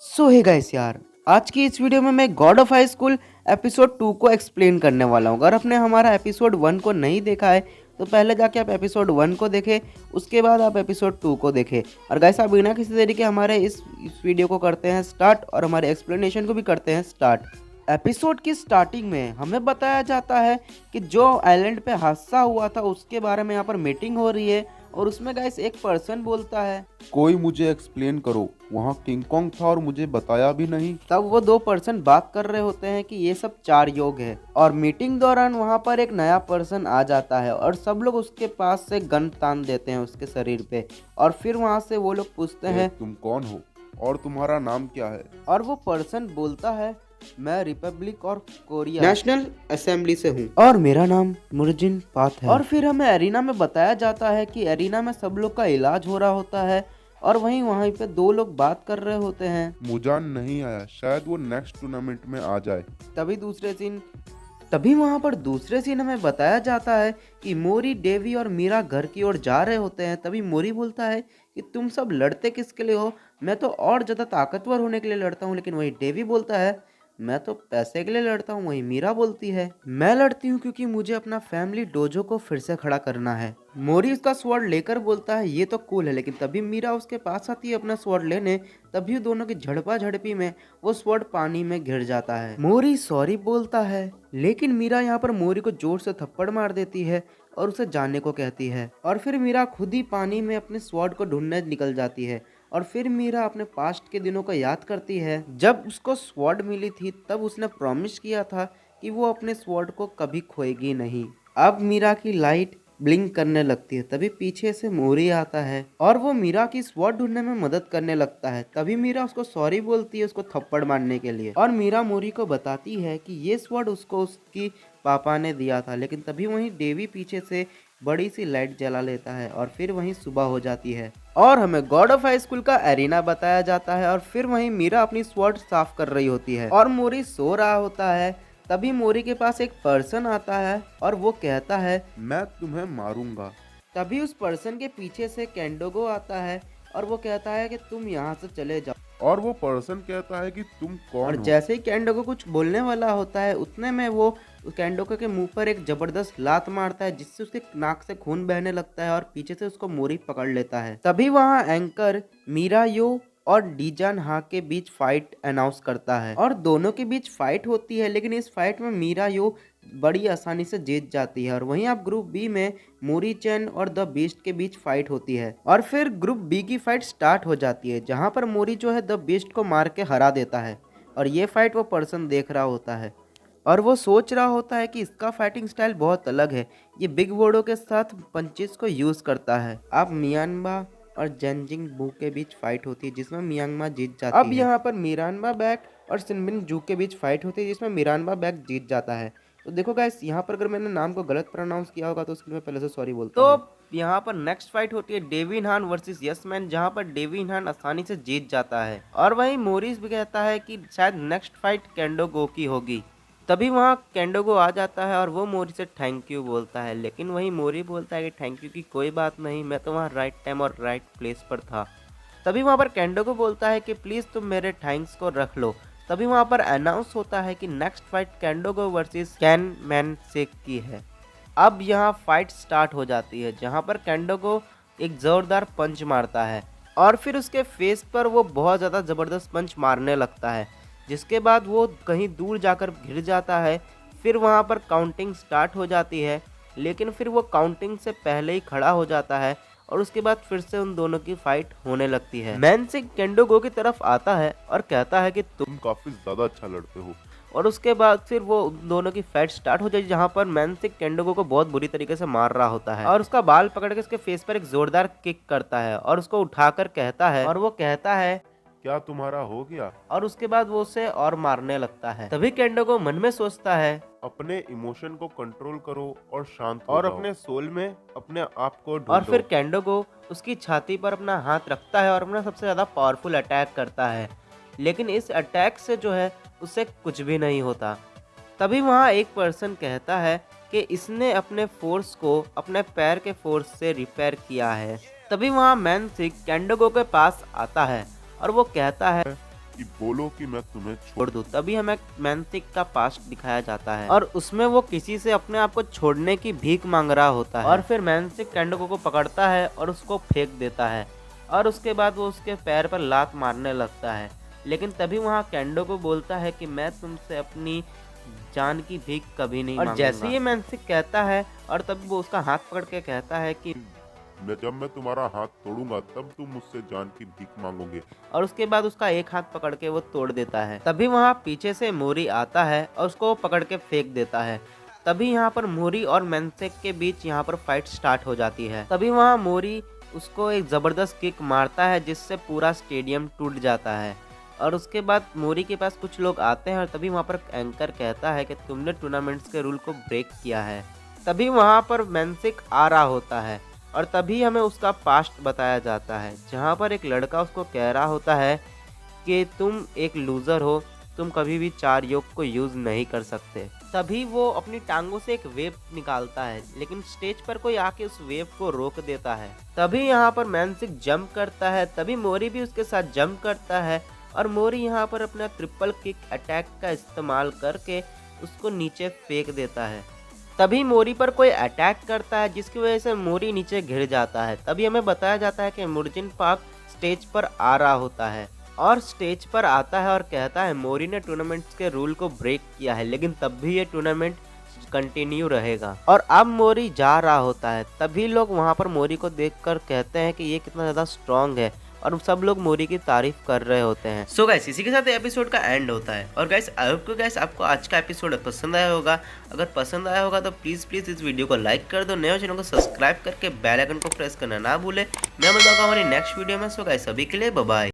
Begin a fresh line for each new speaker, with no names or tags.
सो hey guys यार, आज की इस वीडियो में मैं God of high school episode 2 को एक्सप्लेन करने वाला हूँ। अगर आपने हमारा एपिसोड 1 को नहीं देखा है तो पहले जाके आप एपिसोड 1 को देखें, उसके बाद आप एपिसोड 2 को देखें। और गाइस आप बिना किसी तरीके हमारे इस वीडियो को करते हैं स्टार्ट और हमारे एक्सप्लेनेशन को भी करते हैं स्टार्ट। एपिसोड की स्टार्टिंग में हमें बताया जाता है कि जो आइलैंड पे हादसा हुआ था उसके बारे में यहाँ पर मीटिंग हो रही है और उसमें गाइस एक पर्सन बोलता है,
कोई मुझे एक्सप्लेन करो, वहाँ किंग कॉन्ग था और मुझे बताया भी नहीं।
तब वो दो पर्सन बात कर रहे होते हैं कि ये सब 4 योग है। और मीटिंग दौरान वहाँ पर एक नया पर्सन आ जाता है और सब लोग उसके पास से गन तान देते हैं उसके शरीर पे। और फिर वहाँ से वो लोग पूछते हैं,
तुम कौन हो और तुम्हारा नाम क्या है?
और वो पर्सन बोलता है, मैं रिपब्लिक और कोरिया नेशनल असेंबली से हूँ और मेरा नाम मुर्जिन पाथ है। और फिर हमें एरिना में बताया जाता है कि एरिना में सब लोग का इलाज हो रहा होता है और वहीं पे दो लोग बात कर रहे होते हैं।
मुजान नहीं आया, शायद वो नेक्स्ट टूर्नामेंट में आ जाए।
तभी वहाँ पर दूसरे सीन हमें बताया जाता है कि मोरी, डेवी और मीरा घर की ओर जा रहे होते हैं। तभी मोरी बोलता है कि तुम सब लड़ते किसके लिए हो? मैं तो और ज़्यादा ताकतवर होने के लिए लड़ता हूँ। लेकिन वही डेवी बोलता है, मैं तो पैसे के लिए लड़ता हूँ। वही मीरा बोलती है, मैं लड़ती हूँ क्योंकि मुझे अपना फैमिली डोजो को फिर से खड़ा करना है। मोरी उसका स्वॉर्ड लेकर बोलता है, ये तो कूल है। लेकिन तभी मीरा उसके पास आती है अपना स्वॉर्ड लेने। तभी दोनों की झड़पा झड़पी में वो स्वॉर्ड पानी में गिर जाता है। मोरी सॉरी बोलता है, लेकिन मीरा यहाँ पर मोरी को जोर से थप्पड़ मार देती है और उसे जाने को कहती है। और फिर मीरा खुद ही पानी में अपने स्वॉर्ड को ढूंढने निकल जाती है। और फिर मीरा अपने पास्ट के दिनों को याद करती है। जब उसको स्वॉर्ड मिली थी तब उसने प्रॉमिस किया था कि वो अपने स्वॉर्ड को कभी खोएगी नहीं। अब मीरा की लाइट ब्लिंक करने लगती है। तभी पीछे से मोरी आता है और वो मीरा की स्वॉर्ड ढूंढने में मदद करने लगता है। तभी मीरा उसको सॉरी बोलती है उसको थप्पड़ मारने के लिए। और मीरा मोरी को बताती है कि ये स्वॉर्ड उसको उसकी पापा ने दिया था। लेकिन तभी वहीं डेवी पीछे से बड़ी सी लाइट जला लेता है और फिर वहीं सुबह हो जाती है और हमें गॉड ऑफ हाई स्कूल का एरिना बताया जाता है। और फिर वहीं मीरा अपनी स्वॉर्ड साफ कर रही होती है और मोरी सो रहा होता है। तभी मोरी के पास एक पर्सन आता है और वो कहता है,
मैं तुम्हें मारूंगा।
तभी उस पर्सन के पीछे से कैंडोगो आता है और वो कहता है कि तुम यहाँ से चले जाओ।
और वो पर्सन कहता है कि तुम कौन
और
हो?
जैसे ही कैंडोगो कुछ बोलने वाला होता है उतने में वो कैंडोगो के मुंह पर एक जबरदस्त लात मारता है जिससे उसके नाक से खून बहने लगता है और पीछे से उसको मोरी पकड़ लेता है। तभी वहाँ एंकर मीरायो और डीजान हा के बीच फाइट अनाउंस करता है और दोनों के बीच फाइट होती है। लेकिन इस फाइट में मीरायो बड़ी आसानी से जीत जाती है। और वहीं आप ग्रुप बी में मोरी चैन और द बीस्ट के बीच फाइट होती है और फिर ग्रुप बी की फाइट स्टार्ट हो जाती है जहां पर मोरी जो है द बीस्ट को मार के हरा देता है। और ये फाइट वो पर्सन देख रहा होता है और वो सोच रहा होता है कि इसका फाइटिंग स्टाइल बहुत अलग है। ये बिग वर्डों के साथ पंचेस को यूज करता है। अब मियानबा और जेनजिंग बू के बीच फाइट होती है जिसमें मियांगमा जीत जाती है। अब यहाँ पर मिरानबा बैक और सिनबिन जू के बीच फाइट होती है जिसमें मिरानबा बैक जीत जाता है। तो देखो गाइस, यहाँ पर अगर मैंने नाम को गलत प्रोनाउंस किया होगा तो उसके लिए मैं पहले से सॉरी बोलता हूँ। तो यहाँ पर नेक्स्ट फाइट होती है डेविन हान वर्सेस यस मैन, जहाँ पर डेविन हान आसानी से जीत जाता है। और वहीं मोरिस भी कहता है कि शायद नेक्स्ट फाइट कैंडोगो की होगी। तभी वहाँ कैंडोगो आ जाता है और वो मोरी से थैंक यू बोलता है। लेकिन वहीं मोरी बोलता है कि थैंक यू की कोई बात नहीं, मैं तो वहाँ राइट टाइम और राइट प्लेस पर था। तभी वहाँ पर कैंडोगो बोलता है कि प्लीज़ तुम मेरे थैंक्स को रख लो। तभी वहाँ पर अनाउंस होता है कि नेक्स्ट फाइट कैंडोगो वर्सेस कैन मैन सेक की है। अब यहाँ फाइट स्टार्ट हो जाती है जहाँ पर कैंडोगो एक ज़ोरदार पंच मारता है और फिर उसके फेस पर वो बहुत ज़्यादा ज़बरदस्त पंच मारने लगता है जिसके बाद वो कहीं दूर जाकर गिर जाता है। फिर वहाँ पर काउंटिंग स्टार्ट हो जाती है लेकिन फिर वो काउंटिंग से पहले ही खड़ा हो जाता है और उसके बाद फिर से उन दोनों की फाइट होने लगती है। मैन सिंह कैंडोगो की तरफ आता है और कहता है कि
तुम काफी ज्यादा अच्छा लड़ते हो।
और उसके बाद फिर वो दोनों की फाइट स्टार्ट हो जाती है जहाँ पर मैन सिंह कैंडोगो को बहुत बुरी तरीके से मार रहा होता है और उसका बाल पकड़ के उसके फेस पर एक जोरदार किक करता है और उसको उठाकर कहता है, और वो कहता है,
क्या तुम्हारा हो गया?
और उसके बाद वो उसे और मारने लगता है। तभी कैंडोगो मन में सोचता है,
अपने इमोशन को कंट्रोल करो और शांत हो जाओ। अपने सोल में अपने आप को ढूंढो।
और फिर कैंडोगो उसकी छाती पर अपना हाथ रखता है और अपना सबसे ज्यादा पावरफुल अटैक करता है। लेकिन इस अटैक से जो है उसे कुछ भी नहीं होता। तभी वहाँ एक पर्सन कहता है कि इसने अपने फोर्स को अपने पैर के फोर्स से रिपेयर किया है। तभी वहाँ मैन सिंह कैंडोगो के पास आता है और वो कहता है,
कि बोलो कि मैं तुम्हें
छोड़ दूं। तभी हमें मैंसिक का पास्ट दिखाया जाता है और उसमें वो किसी से अपने आप को छोड़ने की भीख मांग रहा होता है और फिर मैंसिक केंडोको को पकड़ता है और उसको फेंक देता है और उसके बाद वो उसके पैर पर लात मारने लगता है। लेकिन तभी वहाँ केंडोको बोलता है कि मैं तुमसे अपनी जान की भीख कभी नहीं मांगूंगा। और जैसे ही मैंसिक कहता है और तब वो उसका हाथ पकड़ के कहता है कि
जब मैं तुम्हारा हाथ तोड़ूंगा तब तुम मुझसे जान की भीख मांगोगे।
और उसके बाद उसका एक हाथ पकड़ के वो तोड़ देता है। तभी वहाँ पीछे से मोरी आता है और उसको पकड़ के फेंक देता है। तभी यहाँ पर मोरी और मैंसिक के बीच यहाँ पर फाइट स्टार्ट हो जाती है। तभी वहाँ मोरी उसको एक जबरदस्त किक मारता है जिससे पूरा स्टेडियम टूट जाता है। और उसके बाद मोरी के पास कुछ लोग आते हैं और तभी वहाँ पर एंकर कहता है कि तुमने टूर्नामेंट्स के रूल को ब्रेक किया है। तभी वहाँ पर मैंसिक आ रहा होता है और तभी हमें उसका पास्ट बताया जाता है जहाँ पर एक लड़का उसको कह रहा होता है कि तुम एक लूज़र हो, तुम कभी भी 4 योग को यूज़ नहीं कर सकते। तभी वो अपनी टांगों से एक वेव निकालता है लेकिन स्टेज पर कोई आके उस वेव को रोक देता है। तभी यहाँ पर मैंसिक जंप करता है, तभी मोरी भी उसके साथ जंप करता है और मोरी यहाँ पर अपना ट्रिपल किक अटैक का इस्तेमाल करके उसको नीचे फेंक देता है। तभी मोरी पर कोई अटैक करता है जिसकी वजह से मोरी नीचे गिर जाता है। तभी हमें बताया जाता है कि मुर्जिन पार्क स्टेज पर आ रहा होता है और स्टेज पर आता है और कहता है मोरी ने टूर्नामेंट्स के रूल को ब्रेक किया है लेकिन तब भी ये टूर्नामेंट कंटिन्यू रहेगा। और अब मोरी जा रहा होता है। तभी लोग वहाँ पर मोरी को देखकर कहते हैं कि ये कितना ज़्यादा स्ट्रांग है और सब लोग मोरी की तारीफ कर रहे होते हैं। सो गाइस इसी के साथ एपिसोड का एंड होता है और गाइस आई होप गाइस आपको आज का एपिसोड पसंद आया होगा। अगर पसंद आया होगा तो प्लीज इस वीडियो को लाइक कर दो, नए चैनल को सब्सक्राइब करके बेल आइकन को प्रेस करना ना भूले। मैं मिलता हूं हमारी नेक्स्ट वीडियो में। सो गाइस सभी के लिए बाय बाय।